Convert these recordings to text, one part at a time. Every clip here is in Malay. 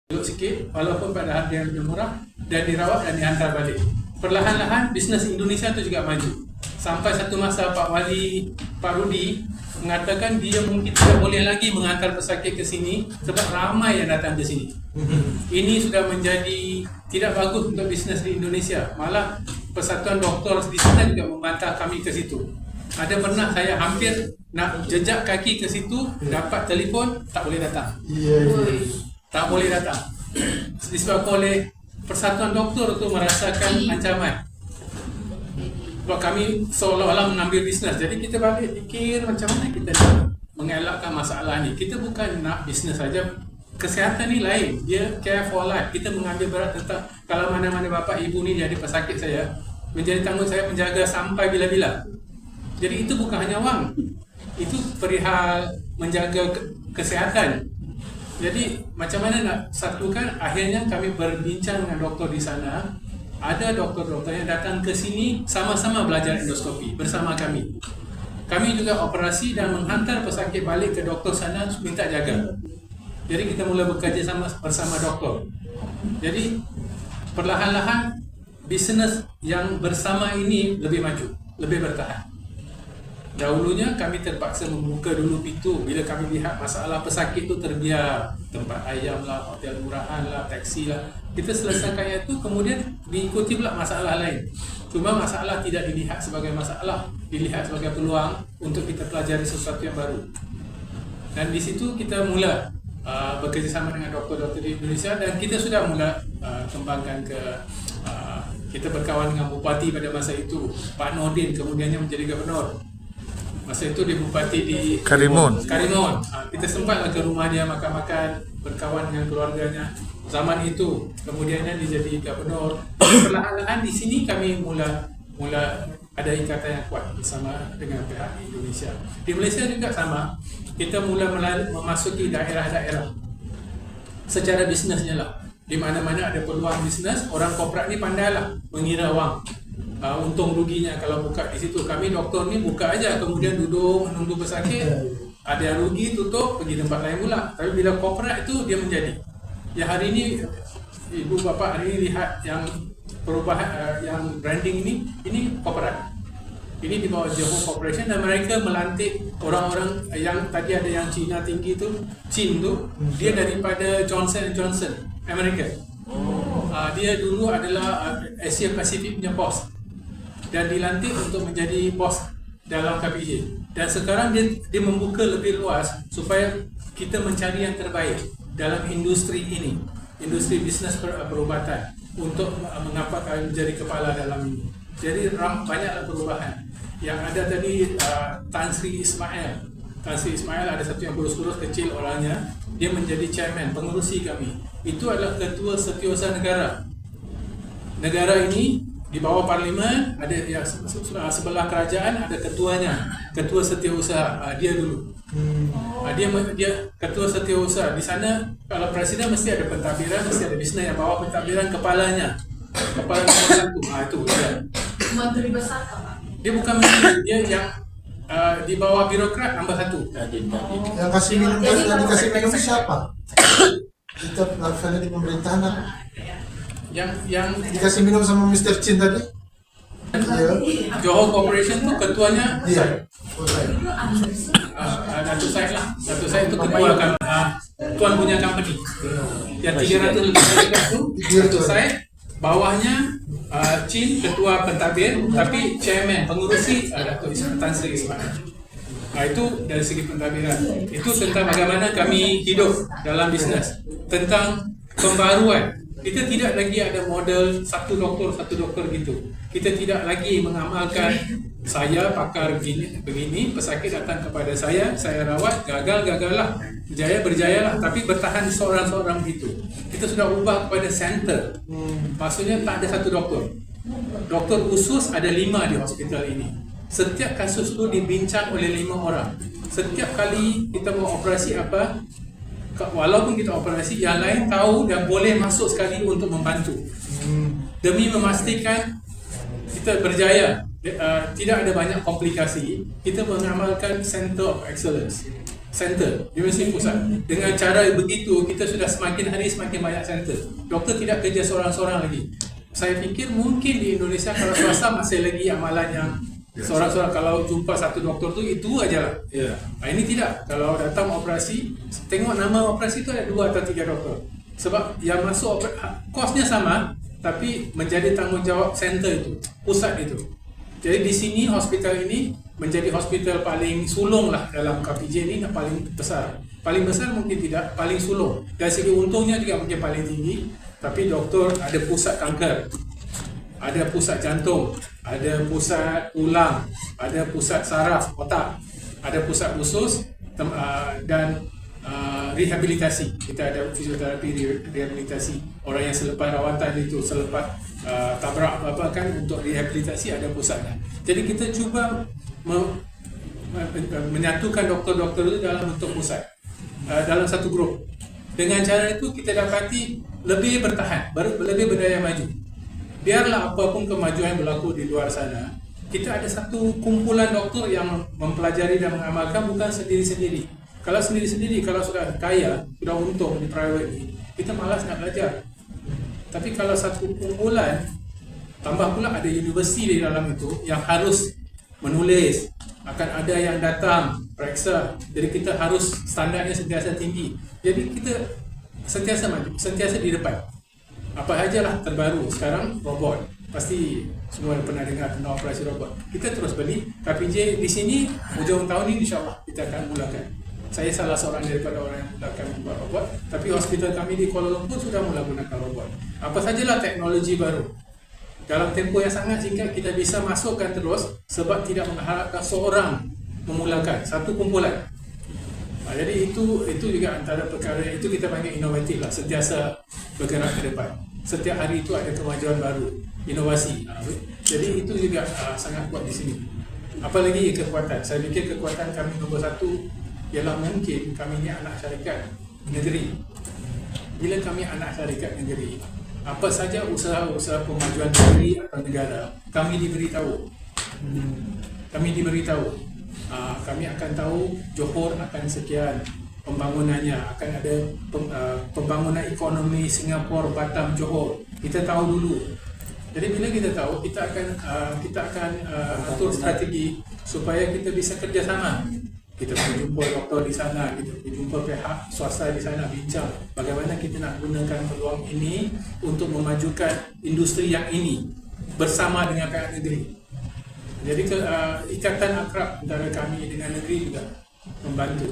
duduk sikit walaupun pada harga yang lebih murah dan dirawat dan dihantar balik. Perlahan-lahan bisnes Indonesia tu juga maju. Sampai satu masa Pak Wali, Pak Rudi mengatakan dia mungkin tidak boleh lagi menghantar pesakit ke sini sebab ramai yang datang ke sini. Ini sudah menjadi tidak bagus untuk bisnes di Indonesia. Malah Persatuan Doktor di sana juga membantah kami ke situ. Ada pernah saya hampir nak jejak kaki ke situ, dapat telefon tak boleh datang. Tak boleh datang. Disebabkan oleh Persatuan Doktor itu merasakan ancaman. Sebab kami seolah-olah mengambil bisnes. Jadi kita balik fikir macam mana kita nak mengelakkan masalah ni. Kita bukan nak bisnes saja. Kesihatan ni lain. Dia care for life. Kita mengambil berat tentang kalau mana-mana bapa ibu ni jadi pesakit saya, menjadi tanggung saya menjaga sampai bila-bila. Jadi itu bukan hanya wang. Itu perihal menjaga kesihatan. Jadi macam mana nak satukan? Akhirnya kami berbincang dengan doktor di sana. Ada doktor-doktor yang datang ke sini sama-sama belajar endoskopi bersama kami. Kami juga operasi dan menghantar pesakit balik ke doktor sana minta jaga. Jadi kita mula bekerja sama bersama doktor. Jadi perlahan-lahan bisnes yang bersama ini lebih maju, lebih bertahan. Dahulunya kami terpaksa membuka dulu pintu bila kami lihat masalah pesakit itu terbiar. Tempat ayam lah, hotel murahan lah, taksi lah. Kita selesaikan itu, kemudian diikuti pula masalah lain. Cuma masalah tidak dilihat sebagai masalah, dilihat sebagai peluang untuk kita pelajari sesuatu yang baru. Dan di situ kita mula bekerjasama dengan doktor-doktor di Indonesia dan kita sudah mula kembangkan ke kita berkawan dengan Bupati pada masa itu, Pak Nordin, kemudiannya menjadi gubernur. Masa itu dia bupati di Karimun. Kita sempatlah ke rumah dia makan-makan, berkawan dengan keluarganya. Zaman itu, kemudiannya dia jadi gubernur. Perlahan-lahan di sini kami mula ada ikatan yang kuat bersama dengan pihak Indonesia. Di Malaysia juga sama. Kita mula memasuki daerah-daerah secara bisnesnya lah. Di mana-mana ada peluang bisnes, orang korporat ni pandailah mengira wang. Untung ruginya kalau buka di situ. Kami doktor ni buka aja, kemudian duduk menunggu pesakit, ada yang rugi tutup pergi tempat lain pula. Tapi bila korporat itu dia menjadi. Ya hari ini ibu bapa hari ini lihat yang perubahan yang branding ini korporat. Ini di bawah Johor Corporation dan mereka melantik orang-orang yang tadi ada yang Cina tinggi tu, Chin tu, dia daripada Johnson & Johnson, Amerika. Dia dulu adalah Asia Pacific punya bos dan dilantik untuk menjadi bos dalam KPJ. Dan sekarang dia membuka lebih luas supaya kita mencari yang terbaik dalam industri ini, industri bisnes perubatan untuk mengapa kami menjadi kepala dalam ini. Jadi banyaklah perubahan. Yang ada tadi Tan Sri Ismail. Tan Sri Ismail ada satu yang kurus-kurus kecil orangnya, dia menjadi chairman, pengerusi kami. Itu adalah ketua setiausaha negara. Negara ini di bawah parlimen ada yang sebelah kerajaan ada ketuanya, ketua setiausaha. Dia dulu. Dia ketua setiausaha. Di sana kalau presiden mesti ada pentadbiran, mesti ada bisnes yang bawah pentadbiran kepalanya. Kepala nombor satu. Itu dia. Menteri besar Pak. Dia bukan menteri, dia yang di bawah birokrat nombor satu. Yang kasih minum yang dikasih minum siapa? Kita ada di pemerintahan apa? Yang Dikasih minum sama Mr. Chin tadi? Iya. Johor Corporation tu ketuanya Iya. Datuk Said lah. Datuk Said itu ketua tuan punya company. Yang 300 lebih tu Datuk Said, bawahnya Chin ketua pentadbir, tapi chairman pengurusi Datuk Tan Sri Ismail. Itu dari segi pentadbiran. Itu tentang bagaimana kami hidup dalam bisnes, tentang pembaruan. Kita tidak lagi ada model satu doktor gitu. Kita tidak lagi mengamalkan saya pakar begini, pesakit datang kepada saya rawat, gagal lah, berjaya lah, tapi bertahan seorang-seorang gitu. Kita sudah ubah kepada center. Maksudnya tak ada satu doktor. Doktor khusus ada 5 di hospital ini. Setiap kasus tu dibincang oleh 5 orang. Setiap kali kita mau operasi apa, walaupun kita operasi, yang lain tahu dan boleh masuk sekali untuk membantu. Demi memastikan kita berjaya, tidak ada banyak komplikasi, kita mengamalkan Center of Excellence. center, universiti pusat. Dengan cara begitu, kita sudah semakin hari semakin banyak center. Doktor tidak kerja seorang-seorang lagi. Saya fikir mungkin di Indonesia kalau swasta masih lagi amalan yang seorang-seorang, kalau jumpa satu doktor tu itu aja lah. Ini tidak. Kalau datang operasi, tengok nama operasi itu ada 2 atau 3 doktor. Sebab yang masuk kosnya sama, tapi menjadi tanggungjawab center itu, pusat itu. Jadi di sini hospital ini menjadi hospital paling sulung lah dalam KPJ ini, yang paling besar. Paling besar mungkin tidak, paling sulung. Dari segi untungnya juga mungkin paling tinggi. Tapi doktor ada pusat kanker, ada pusat jantung, ada pusat tulang, ada pusat saraf otak, ada pusat usus dan rehabilitasi. Kita ada fisioterapi rehabilitasi. Orang yang selepas rawatan itu, selepas tabrak apa kan, untuk rehabilitasi ada pusatnya. Jadi kita cuba menyatukan doktor-doktor itu dalam bentuk pusat, dalam satu grup. Dengan cara itu kita dapati lebih bertahan, lebih berdaya maju. Biarlah apapun kemajuan yang berlaku di luar sana, kita ada satu kumpulan doktor yang mempelajari dan mengamalkan, bukan sendiri-sendiri. Kalau sendiri-sendiri, kalau sudah kaya, sudah untung di private ini, kita malas nak belajar. Tapi kalau satu kumpulan, tambah pula ada universiti di dalam itu yang harus menulis, akan ada yang datang periksa. Jadi kita harus standarnya sentiasa tinggi. Jadi kita sentiasa maju, sentiasa di depan. Apa sajalah terbaru sekarang, robot. Pasti semua pernah dengar tentang operasi robot. Kita terus beli. KPJ di sini hujung tahun ini insyaAllah kita akan mulakan. Saya salah seorang daripada orang yang mulakan membuat robot. Tapi hospital kami di Kuala Lumpur sudah mula gunakan robot. Apa sajalah teknologi baru, dalam tempoh yang sangat singkat kita bisa masukkan terus, sebab tidak mengharapkan seorang memulakan, satu kumpulan. Jadi itu juga antara perkara itu kita panggil inovatif lah, sentiasa bergerak ke depan. Setiap hari itu ada kemajuan baru, inovasi. Jadi itu juga sangat kuat di sini. Apalagi kekuatan. Saya fikir kekuatan kami nombor 1 ialah mungkin kami ni anak syarikat negeri. Bila kami anak syarikat negeri, apa saja usaha-usaha pemajuan negeri atau negara, kami diberitahu. Kami akan tahu Johor akan sekian pembangunannya, akan ada pembangunan ekonomi Singapura, Batam, Johor. Kita tahu dulu. Jadi bila kita tahu, kita akan atur strategi supaya kita bisa kerjasama. Kita pergi jumpa doktor di sana, kita pergi jumpa pihak swasta di sana, bincang bagaimana kita nak gunakan peluang ini untuk memajukan industri yang ini bersama dengan pihak negeri. Jadi ikatan akrab antara kami dengan negeri juga membantu.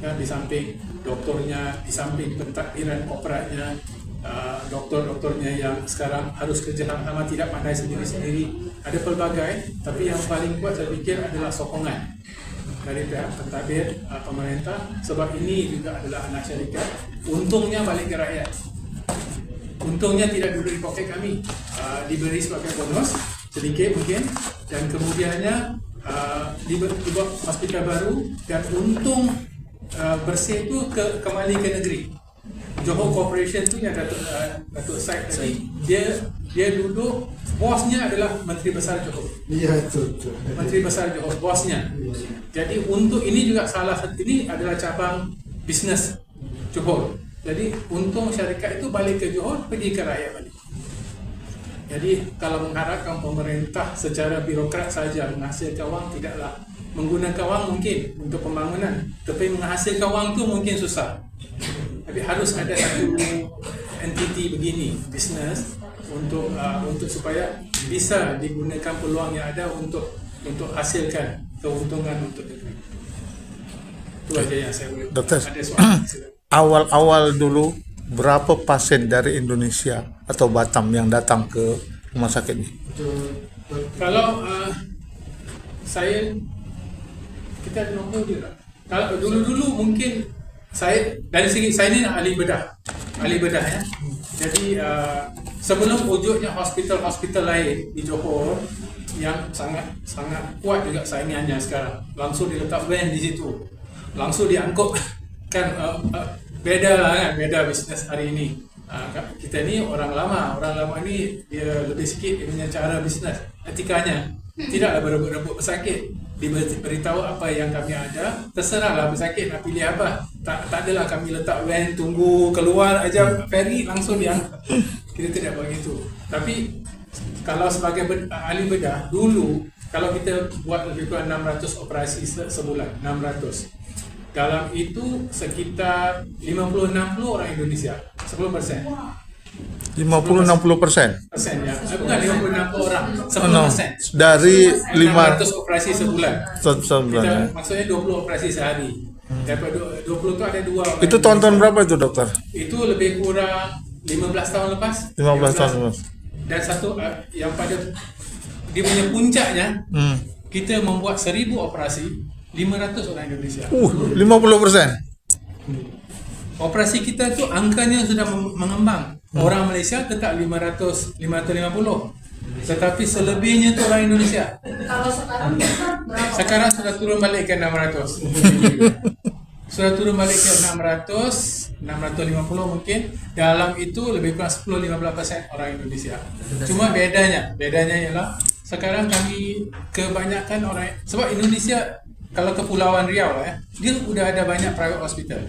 Ya, di samping doktornya, di samping pentadbiran korporatnya, doktor-doktornya yang sekarang harus kerja sama, tidak pandai sendiri-sendiri. Ada pelbagai, tapi yang paling kuat saya fikir adalah sokongan dari pihak pentadbir pemerintah, sebab ini juga adalah anak syarikat. Untungnya balik ke rakyat. Untungnya tidak duduk di poket kami, diberi sebagai bonus sedikit mungkin, dan kemudiannya dibuat hospital baru, dan untung bersih itu kembali ke negeri. Johor Corporation tu yang Datuk Said tadi, dia duduk, bosnya adalah Menteri Besar Johor. Ya, betul. Menteri Besar Johor, bosnya. Jadi untuk ini juga salah satu, ini adalah cabang bisnes Johor. Jadi untung syarikat itu balik ke Johor, pergi ke rakyat balik. Jadi kalau mengharapkan pemerintah secara birokrat saja menghasilkan wang, tidaklah. Menggunakan wang mungkin untuk pembangunan, tapi menghasilkan wang tu mungkin susah. Tapi harus ada satu entiti begini, bisnes, untuk supaya bisa digunakan peluang yang ada untuk hasilkan keuntungan untuk negeri. Itu aja yang saya boleh. Dokter, ada soalan? awal-awal dulu berapa pasien dari Indonesia atau Batam yang datang ke rumah sakit ini? Kalau kita nombor dia. Kalau dulu mungkin saya dari segi saya ni ahli bedah ya. Jadi sebelum wujudnya hospital lain di Johor yang sangat kuat juga saingannya sekarang, langsung diletak van di situ, langsung diangkut kan. Beda lah kan, beda bisnes hari ini. Kita ni orang lama ni dia lebih sikit dia punya cara bisnes, etikanya tidaklah berebut-rebut pesakit. diberitahu apa yang kami ada, terserahlah pesakit nak pilih apa. Tak adalah kami letak van tunggu keluar aja ferry langsung diangkat. Kita tidak begitu. Tapi kalau sebagai ahli bedah dulu, kalau kita buat lebih kurang 600 operasi sebulan, 600. Dalam itu sekitar 50-60 orang Indonesia, 10%. 50-60%. Persen ya. Bukan 50-60 orang, 10%. Dari 600 operasi sebulan. sebulan. Ya. Maksudnya 20 operasi sehari. Daripada 20 itu ada 2 orang. Itu tahun berapa itu dokter? Itu lebih kurang 15 tahun lepas. 15 tahun lepas. Dan satu yang pada dia punya puncaknya, kita membuat 1000 operasi, 500 orang Indonesia. 50%. Operasi kita tu angkanya sudah mengembang. Orang Malaysia tetap 500, 550. Tetapi selebihnya tu orang Indonesia. Kalau sekarang berapa? Sekarang sudah turun balik ke 600. Sudah turun balik ke 600, 650 mungkin. Dalam itu lebih kurang 10-15% orang Indonesia. Cuma bedanya ialah sekarang kami kebanyakan orang, sebab Indonesia kalau Kepulauan Riau lah dia sudah ada banyak private hospital.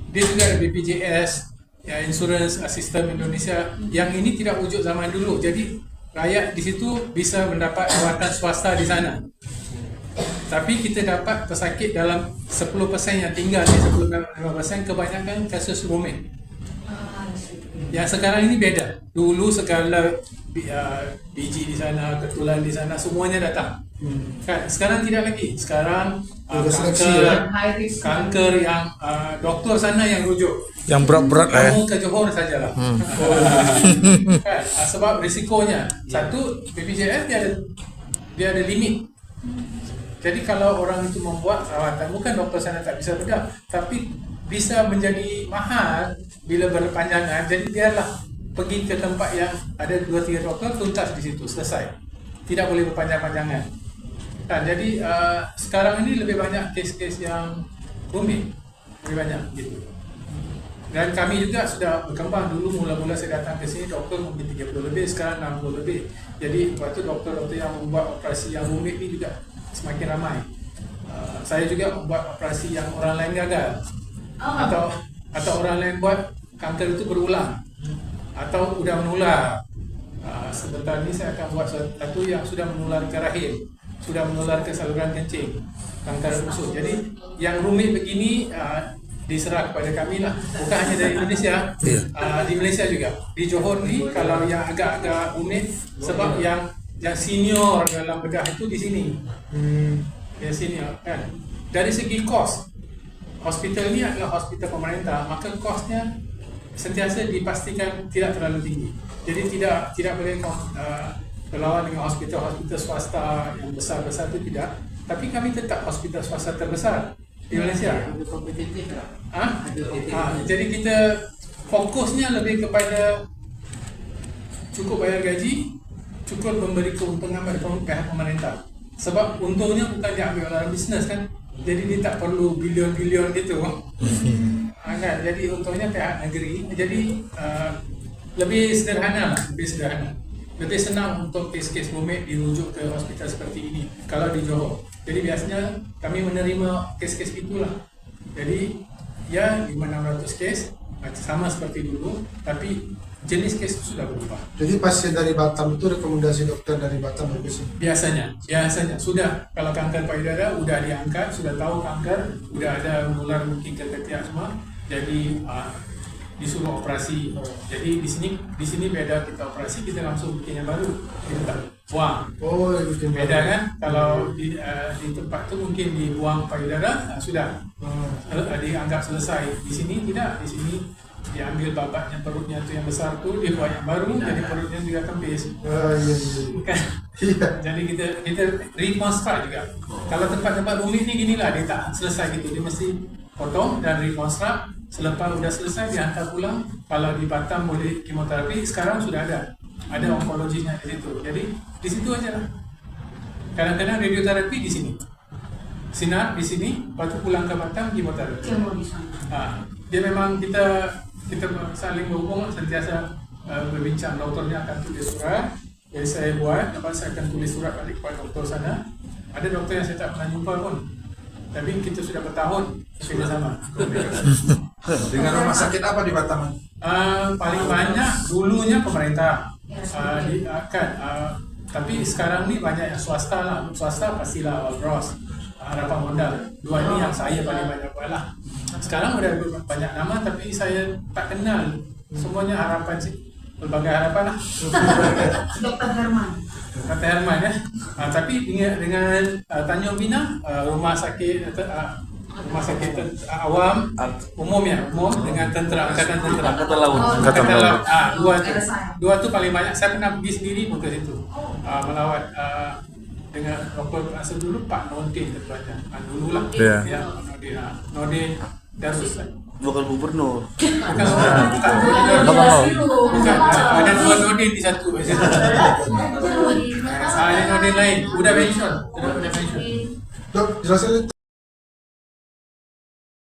Dia juga ada BPJS, ya, Insurance System Indonesia. Yang ini tidak wujud zaman dulu. Jadi rakyat di situ bisa mendapat rawatan swasta di sana. Tapi kita dapat pesakit dalam 10% yang tinggal di 10-15% kebanyakan kasus rumit. Yang sekarang ini beda. Dulu segala biji di sana, ketulan di sana, semuanya datang. Kan? Sekarang tidak lagi. Sekarang kanker yang doktor sana yang rujuk. Yang berat-berat lah ya. Kamu ke Johor sajalah. Kan? Sebab risikonya. Satu, BPJS dia ada limit. Jadi kalau orang itu membuat rawatan, bukan doktor sana tak bisa bedah, tapi bisa menjadi mahal bila berpanjangan. Jadi biarlah pergi ke tempat yang ada 2-3 doktor, tuntas di situ, selesai. Tidak boleh berpanjang-panjangan. Nah, jadi sekarang ini lebih banyak kes-kes yang rumit, lebih banyak gitu. Dan kami juga sudah berkembang. Dulu mula-mula saya datang ke sini doktor mungkin 30 lebih, sekarang 60 lebih. Jadi waktu doktor-doktor yang membuat operasi yang rumit ini juga semakin ramai. Saya juga membuat operasi yang orang lain gagal, atau orang lain buat kanker itu berulang, atau sudah menular. Sebentar ini saya akan buat satu yang sudah menular ke rahim, sudah menular ke saluran kencing, kanker usus. Jadi yang rumit begini diserah kepada kami lah, bukan hanya dari Indonesia, di Malaysia juga. Di Johor ni kalau yang agak-agak rumit, sebab yang senior dalam bedah itu di sini. Yang senior kan. Dari segi kos, hospital ni adalah hospital pemerintah, maka kosnya sentiasa dipastikan tidak terlalu tinggi. Jadi tidak boleh berlawan dengan hospital-hospital swasta yang besar-besar itu tidak. Tapi kami tetap hospital swasta terbesar di Malaysia. Jadi kita fokusnya lebih kepada cukup bayar gaji, cukup memberi keuntungan pada pihak pemerintah. Sebab untungnya bukan diambil oleh bisnes kan. Jadi dia tak perlu bilion-bilion gitu. Kan? Jadi untungnya pihak negeri. Jadi lebih sederhana lah, lebih sederhana. Lebih senang untuk kes-kes rumit dirujuk ke hospital seperti ini kalau di Johor. Jadi biasanya kami menerima kes-kes itulah. Jadi ya 500-600 kes sama seperti dulu, tapi jenis kes itu sudah berubah. Jadi pasien dari Batam itu rekomendasi dokter dari Batam ke sini? Biasanya sudah. Kalau kanker payudara sudah diangkat, sudah tahu kanker, sudah ada menular mungkin ke ketiak semua, jadi disuruh operasi. Jadi di sini beda, kita operasi kita langsung bikin yang baru, kita buang. Oh, Beda kan? Kalau di tempat tu mungkin dibuang payudara, sudah dianggap selesai. Di sini tidak, di sini diambil babaknya perutnya tu yang besar tu, dibuat yang baru, jadi perutnya juga kempis. Jadi kita reconstruct juga. Kalau tempat-tempat rumit ni ginilah, dia tak selesai gitu, dia mesti potong dan reconstruct. Selepas sudah selesai dihantar pulang. Kalau di Batam boleh kemoterapi, sekarang sudah ada onkologinya di situ. Jadi di situ aja lah. Kadang-kadang radioterapi di sini, sinar di sini, waktu pulang ke Batam kemoterapi. Dia memang kita saling berhubung, sentiasa berbincang. Doktornya akan tulis surat, jadi saya buat, lepas saya akan tulis surat balik kepada doktor sana. Ada doktor yang saya tak pernah jumpa pun. Tapi kita sudah bertahun kerja sama. Dengan rumah sakit apa di Batam? Paling banyak dulunya pemerintah tapi sekarang ni banyak yang swasta lah. Swasta pastilah Walros, Harapan Modal. Dua ni yang saya paling banyak buat lah. Sekarang udah banyak nama tapi saya tak kenal semuanya. Harapan sih, berbagai harapan lah. Dokter Herman. Kata Herman ya. Tapi dengan Tanjung Pinang, rumah sakit awam umum dengan tentera, angkatan tentera, Angkatan Laut. Angkatan Laut. Dua tu paling banyak. Saya pernah pergi sendiri pun ke situ, melawat dengan masa dulu Pak Nordin ketuanya. Dulu lah. Ya. Ya, Nordin Darus lah. Bukan gubernur. Bukan. Ada dua Nordin di satu. Ada Nordin lain. Udah pensiun. Dok, jelasin